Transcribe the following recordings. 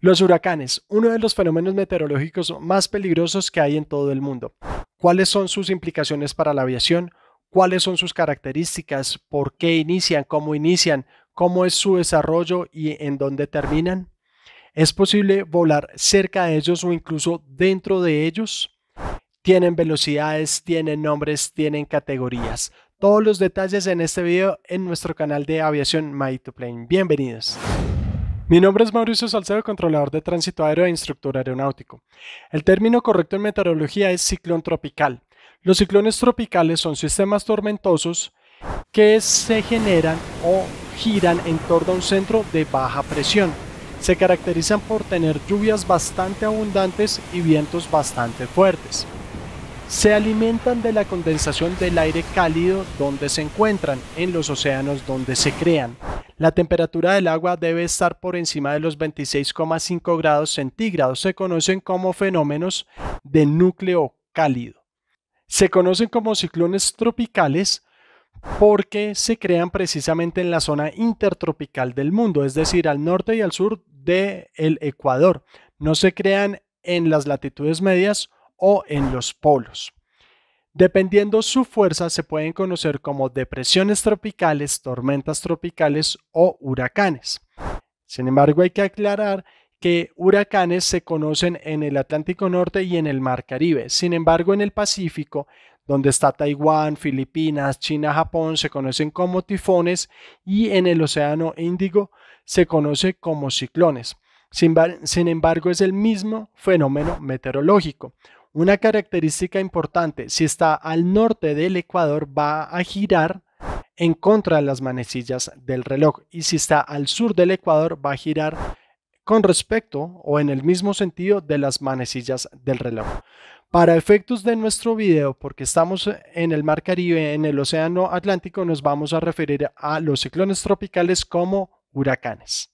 Los huracanes, uno de los fenómenos meteorológicos más peligrosos que hay en todo el mundo. ¿Cuáles son sus implicaciones para la aviación? ¿Cuáles son sus características? ¿Por qué inician? ¿Cómo inician? ¿Cómo es su desarrollo y en dónde terminan? ¿Es posible volar cerca de ellos o incluso dentro de ellos? Tienen velocidades, tienen nombres, tienen categorías. Todos los detalles en este video en nuestro canal de aviación My2Plane. Bienvenidos. Mi nombre es Mauricio Salcedo, controlador de tránsito aéreo e instructor aeronáutico. El término correcto en meteorología es ciclón tropical. Los ciclones tropicales son sistemas tormentosos que se generan o giran en torno a un centro de baja presión. Se caracterizan por tener lluvias bastante abundantes y vientos bastante fuertes. Se alimentan de la condensación del aire cálido donde se encuentran, en los océanos donde se crean. La temperatura del agua debe estar por encima de los 26,5 grados centígrados. Se conocen como fenómenos de núcleo cálido. Se conocen como ciclones tropicales porque se crean precisamente en la zona intertropical del mundo, es decir, al norte y al sur del Ecuador. No se crean en las latitudes medias o en los polos. Dependiendo su fuerza, se pueden conocer como depresiones tropicales, tormentas tropicales o huracanes. Sin embargo, hay que aclarar que huracanes se conocen en el Atlántico Norte y en el Mar Caribe. Sin embargo, en el Pacífico, donde está Taiwán, Filipinas, China, Japón, se conocen como tifones, y en el Océano Índico se conoce como ciclones. Sin embargo, es el mismo fenómeno meteorológico. Una característica importante: si está al norte del Ecuador, va a girar en contra de las manecillas del reloj, y si está al sur del Ecuador, va a girar con respecto o en el mismo sentido de las manecillas del reloj. Para efectos de nuestro video, porque estamos en el Mar Caribe, en el Océano Atlántico, nos vamos a referir a los ciclones tropicales como huracanes.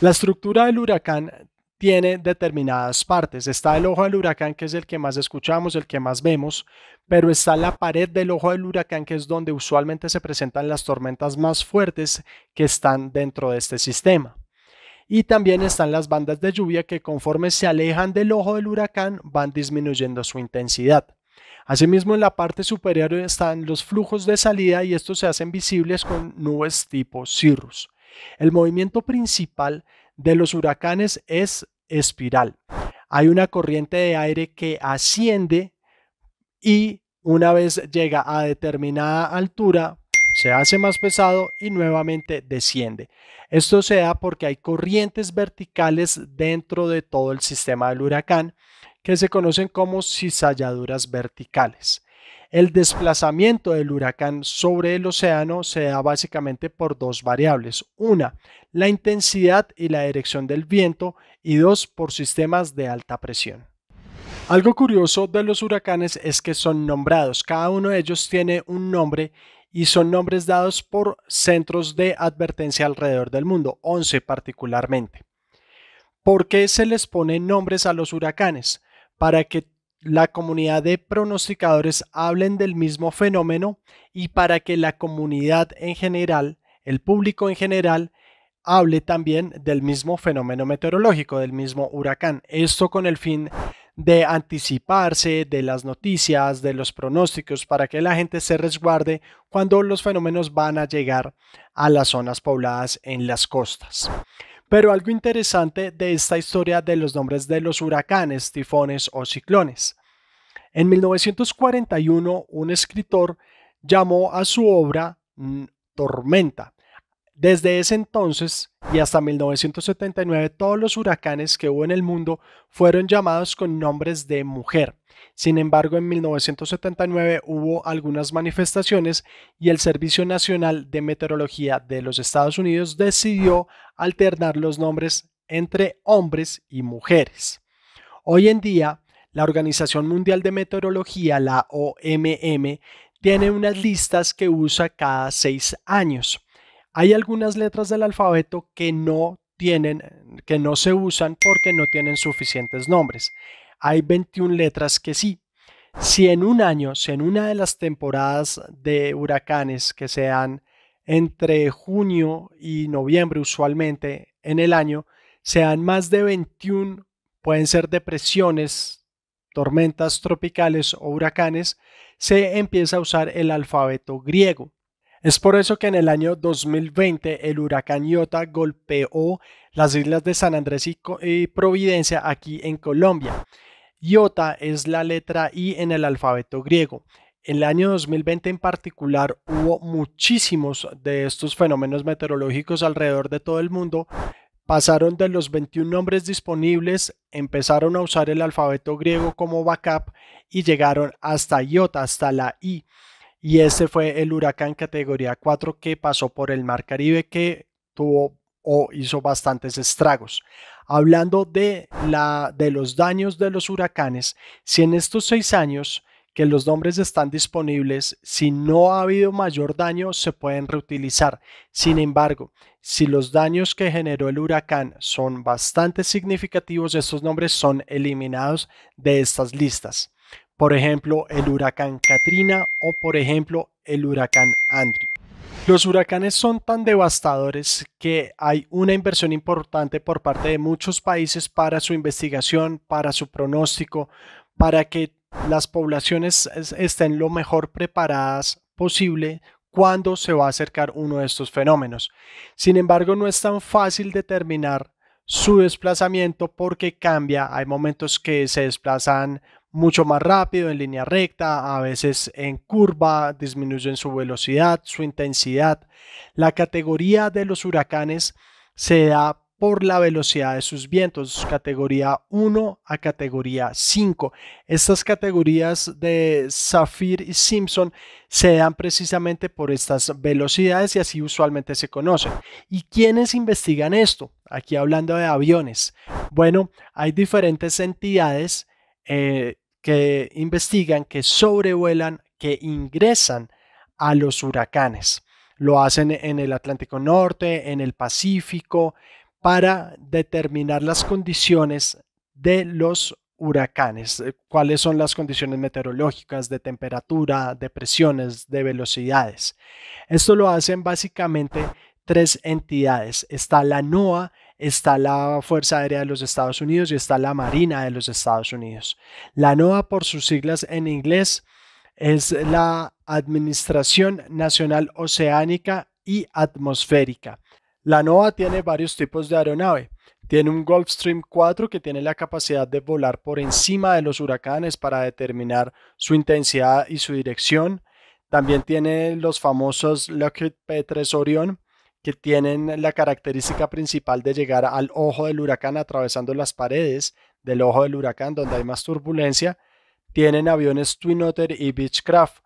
La estructura del huracán tiene determinadas partes. Está el ojo del huracán, que es el que más escuchamos, el que más vemos, pero está la pared del ojo del huracán, que es donde usualmente se presentan las tormentas más fuertes que están dentro de este sistema. Y también están las bandas de lluvia que, conforme se alejan del ojo del huracán, van disminuyendo su intensidad. Asimismo, en la parte superior están los flujos de salida, y estos se hacen visibles con nubes tipo cirrus. El movimiento principal de los huracanes es espiral. Hay una corriente de aire que asciende y, una vez llega a determinada altura, se hace más pesado y nuevamente desciende. Esto se da porque hay corrientes verticales dentro de todo el sistema del huracán, que se conocen como cizalladuras verticales. El desplazamiento del huracán sobre el océano se da básicamente por dos variables: una, la intensidad y la dirección del viento, y dos, por sistemas de alta presión. Algo curioso de los huracanes es que son nombrados. Cada uno de ellos tiene un nombre, y son nombres dados por centros de advertencia alrededor del mundo, 11 particularmente. ¿Por qué se les pone nombres a los huracanes? Para que la comunidad de pronosticadores hablen del mismo fenómeno, y para que la comunidad en general, el público en general, hable también del mismo fenómeno meteorológico, del mismo huracán. Esto con el fin de anticiparse de las noticias, de los pronósticos, para que la gente se resguarde cuando los fenómenos van a llegar a las zonas pobladas en las costas. Pero algo interesante de esta historia de los nombres de los huracanes, tifones o ciclones. En 1941, un escritor llamó a su obra Tormenta. Desde ese entonces y hasta 1979, todos los huracanes que hubo en el mundo fueron llamados con nombres de mujer. Sin embargo, en 1979 hubo algunas manifestaciones, y el Servicio Nacional de Meteorología de los Estados Unidos decidió alternar los nombres entre hombres y mujeres. Hoy en día, la Organización Mundial de Meteorología, la OMM, tiene unas listas que usa cada 6 años. Hay algunas letras del alfabeto que no se usan porque no tienen suficientes nombres. Hay 21 letras que sí. Si en un año, si en una de las temporadas de huracanes, que sean entre junio y noviembre usualmente en el año, se dan más de 21, pueden ser depresiones, tormentas tropicales o huracanes, se empieza a usar el alfabeto griego. Es por eso que en el año 2020 el huracán Iota golpeó las islas de San Andrés y Providencia aquí en Colombia. Iota es la letra I en el alfabeto griego. En el año 2020 en particular hubo muchísimos de estos fenómenos meteorológicos alrededor de todo el mundo. Pasaron de los 21 nombres disponibles, empezaron a usar el alfabeto griego como backup y llegaron hasta Iota, hasta la I. Y este fue el huracán categoría 4 que pasó por el Mar Caribe, que tuvo o hizo bastantes estragos. Hablando de los daños de los huracanes, si en estos 6 años que los nombres están disponibles, si no ha habido mayor daño, se pueden reutilizar. Sin embargo, si los daños que generó el huracán son bastante significativos, estos nombres son eliminados de estas listas. Por ejemplo, el huracán Katrina o por ejemplo, el huracán Andrew. Los huracanes son tan devastadores que hay una inversión importante por parte de muchos países para su investigación, para su pronóstico, para que las poblaciones estén lo mejor preparadas posible cuando se va a acercar uno de estos fenómenos. Sin embargo, no es tan fácil determinar su desplazamiento porque cambia. Hay momentos que se desplazan mucho más rápido en línea recta, a veces en curva, disminuyen su velocidad, su intensidad. La categoría de los huracanes se da por la velocidad de sus vientos, categoría 1 a categoría 5. Estas categorías de Saffir y Simpson se dan precisamente por estas velocidades y así usualmente se conocen. ¿Y quiénes investigan esto? Aquí hablando de aviones. Bueno, hay diferentes entidades que investigan, que sobrevuelan, que ingresan a los huracanes. Lo hacen en el Atlántico Norte, en el Pacífico, para determinar las condiciones de los huracanes, cuáles son las condiciones meteorológicas de temperatura, de presiones, de velocidades. Esto lo hacen básicamente 3 entidades. Está la NOAA, está la Fuerza Aérea de los Estados Unidos y está la Marina de los Estados Unidos. La NOAA, por sus siglas en inglés, es la Administración Nacional Oceánica y Atmosférica. La NOAA tiene varios tipos de aeronave. Tiene un Gulfstream 4 que tiene la capacidad de volar por encima de los huracanes para determinar su intensidad y su dirección. También tiene los famosos Lockheed P-3 Orion, que tienen la característica principal de llegar al ojo del huracán atravesando las paredes del ojo del huracán donde hay más turbulencia. Tienen aviones Twin Otter y Beechcraft.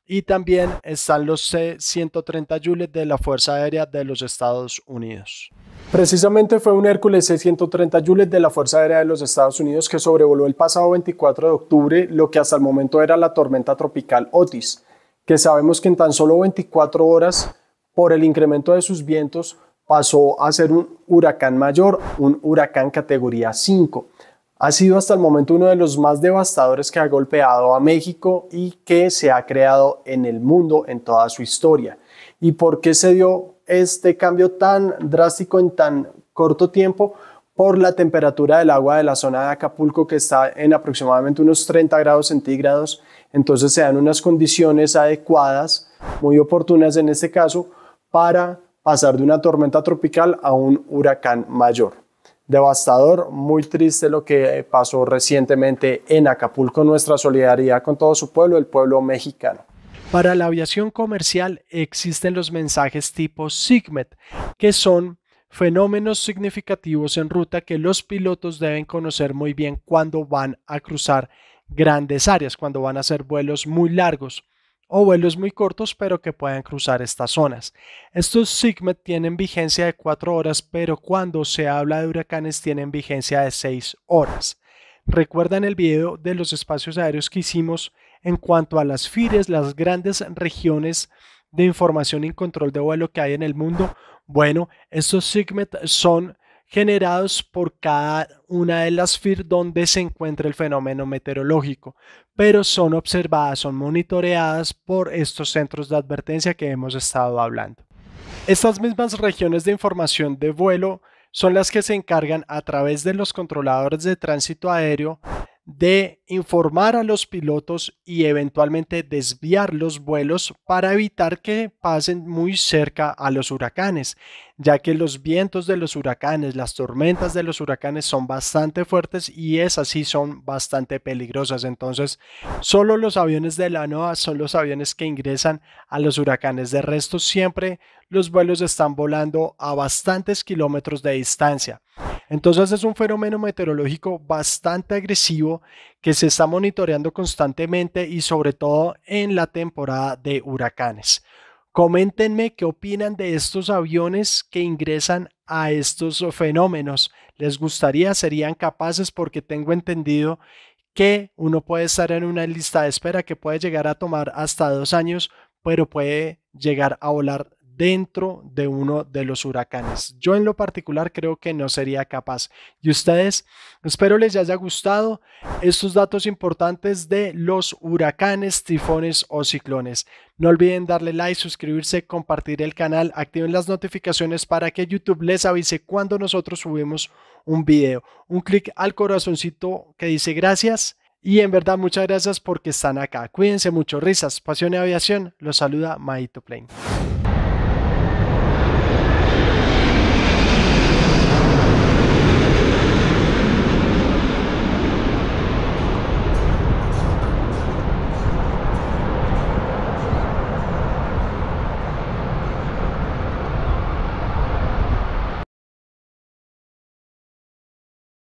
Y también están los C-130 Juliet de la Fuerza Aérea de los Estados Unidos. Precisamente fue un Hércules C-130 Juliet de la Fuerza Aérea de los Estados Unidos que sobrevoló el pasado 24 de octubre lo que hasta el momento era la tormenta tropical Otis, que sabemos que en tan solo 24 horas, por el incremento de sus vientos, pasó a ser un huracán mayor, un huracán categoría 5. Ha sido hasta el momento uno de los más devastadores que ha golpeado a México y que se ha creado en el mundo en toda su historia. ¿Y por qué se dio este cambio tan drástico en tan corto tiempo? Por la temperatura del agua de la zona de Acapulco, que está en aproximadamente unos 30 grados centígrados. Entonces se dan unas condiciones adecuadas, muy oportunas en este caso, para pasar de una tormenta tropical a un huracán mayor. Devastador, muy triste lo que pasó recientemente en Acapulco. Nuestra solidaridad con todo su pueblo, el pueblo mexicano. Para la aviación comercial existen los mensajes tipo SIGMET, que son fenómenos significativos en ruta que los pilotos deben conocer muy bien cuando van a cruzar grandes áreas, cuando van a hacer vuelos muy largos o vuelos muy cortos, pero que puedan cruzar estas zonas. Estos SIGMET tienen vigencia de 4 horas, pero cuando se habla de huracanes tienen vigencia de 6 horas. ¿Recuerdan el video de los espacios aéreos que hicimos en cuanto a las FIRES, las grandes regiones de información y control de vuelo que hay en el mundo? Bueno, estos SIGMET son generados por cada una de las FIR donde se encuentra el fenómeno meteorológico, pero son observadas, son monitoreadas por estos centros de advertencia que hemos estado hablando. Estas mismas regiones de información de vuelo son las que se encargan a través de los controladores de tránsito aéreo de informar a los pilotos y eventualmente desviar los vuelos para evitar que pasen muy cerca a los huracanes, ya que los vientos de los huracanes, las tormentas de los huracanes son bastante fuertes y esas sí son bastante peligrosas. Entonces, solo los aviones de la NOAA son los aviones que ingresan a los huracanes. De resto, siempre los vuelos están volando a bastantes kilómetros de distancia. Entonces es un fenómeno meteorológico bastante agresivo que se está monitoreando constantemente y sobre todo en la temporada de huracanes. Coméntenme qué opinan de estos aviones que ingresan a estos fenómenos. ¿Les gustaría? ¿Serían capaces? Porque tengo entendido que uno puede estar en una lista de espera que puede llegar a tomar hasta 2 años, pero puede llegar a volar dentro de uno de los huracanes. Yo en lo particular creo que no sería capaz. ¿Y ustedes? Espero les haya gustado estos datos importantes de los huracanes, tifones o ciclones. No olviden darle like, suscribirse, compartir el canal, activen las notificaciones para que YouTube les avise cuando nosotros subimos un video. Un clic al corazoncito que dice gracias. Y en verdad muchas gracias porque están acá. Cuídense mucho, risas, pasión y aviación. Los saluda Maito Plane.